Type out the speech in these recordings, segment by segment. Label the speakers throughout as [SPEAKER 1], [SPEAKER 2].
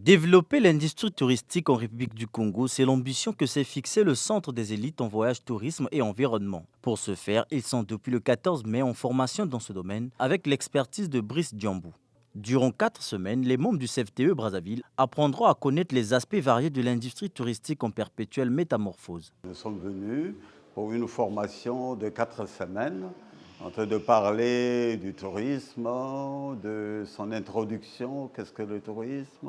[SPEAKER 1] Développer l'industrie touristique en République du Congo, c'est l'ambition que s'est fixé le Centre des élites en voyage, tourisme et environnement. Pour ce faire, ils sont depuis le 14 mai en formation dans ce domaine avec l'expertise de Brice Diambou. Durant 4 semaines, les membres du CFTE Brazzaville apprendront à connaître les aspects variés de l'industrie touristique en perpétuelle métamorphose.
[SPEAKER 2] Nous sommes venus pour une formation de 4 semaines en train de parler du tourisme, de son introduction, qu'est-ce que le tourisme,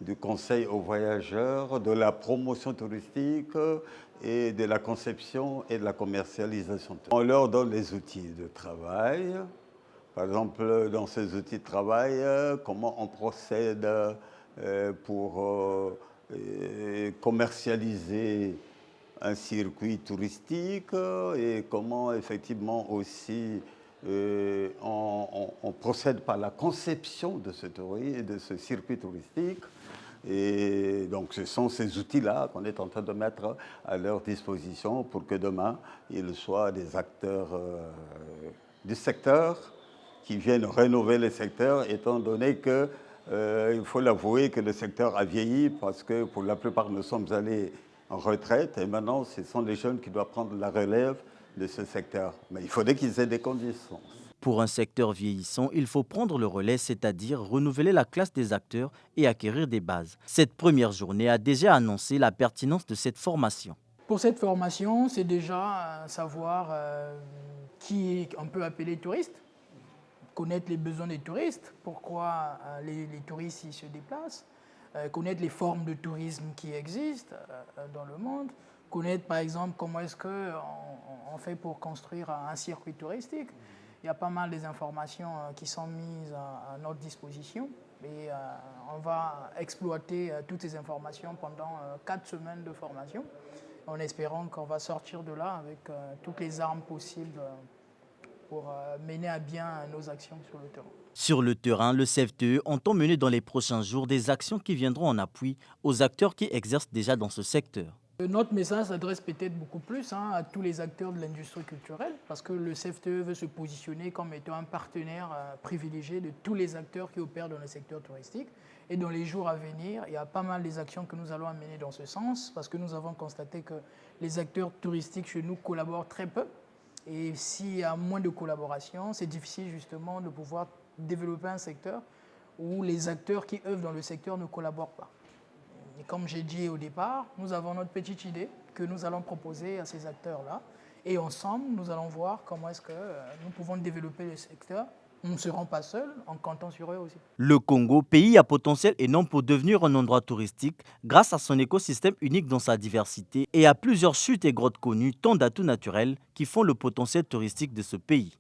[SPEAKER 2] du conseil aux voyageurs, de la promotion touristique et de la conception et de la commercialisation. On leur donne les outils de travail. Par exemple, dans ces outils de travail, comment on procède pour commercialiser un circuit touristique et comment effectivement aussi on procède par la conception de ce circuit touristique. Et donc ce sont ces outils-là qu'on est en train de mettre à leur disposition pour que demain, ils soient des acteurs du secteur qui viennent rénover le secteur, étant donné que, il faut l'avouer, que le secteur a vieilli parce que pour la plupart, nous sommes allés en retraite et maintenant, ce sont les jeunes qui doivent prendre la relève de ce secteur. Mais il faudrait qu'ils aient des conditions.
[SPEAKER 1] Pour un secteur vieillissant, il faut prendre le relais, c'est-à-dire renouveler la classe des acteurs et acquérir des bases. Cette première journée a déjà annoncé la pertinence de cette formation.
[SPEAKER 3] Pour cette formation, c'est déjà savoir qui on peut appeler touriste, connaître les besoins des touristes, pourquoi les touristes y se déplacent, connaître les formes de tourisme qui existent dans le monde, connaître par exemple comment est-ce qu'on fait pour construire un circuit touristique. Il y a pas mal d'informations qui sont mises à notre disposition et on va exploiter toutes ces informations pendant 4 semaines de formation en espérant qu'on va sortir de là avec toutes les armes possibles pour mener à bien nos actions sur le terrain.
[SPEAKER 1] Sur le terrain, le CFTE entend mener dans les prochains jours des actions qui viendront en appui aux acteurs qui exercent déjà dans ce secteur.
[SPEAKER 3] Notre message s'adresse peut-être beaucoup plus à tous les acteurs de l'industrie culturelle parce que le CFTE veut se positionner comme étant un partenaire privilégié de tous les acteurs qui opèrent dans le secteur touristique. Et dans les jours à venir, il y a pas mal des actions que nous allons amener dans ce sens parce que nous avons constaté que les acteurs touristiques chez nous collaborent très peu. Et s'il y a moins de collaboration, c'est difficile justement de pouvoir développer un secteur où les acteurs qui œuvrent dans le secteur ne collaborent pas. Et comme j'ai dit au départ, nous avons notre petite idée que nous allons proposer à ces acteurs-là. Et ensemble, nous allons voir comment est-ce que nous pouvons développer le secteur. Nous ne serons pas seuls, en comptant sur eux aussi.
[SPEAKER 1] Le Congo, pays à potentiel énorme pour devenir un endroit touristique, grâce à son écosystème unique dans sa diversité et à plusieurs chutes et grottes connues, tant d'atouts naturels qui font le potentiel touristique de ce pays.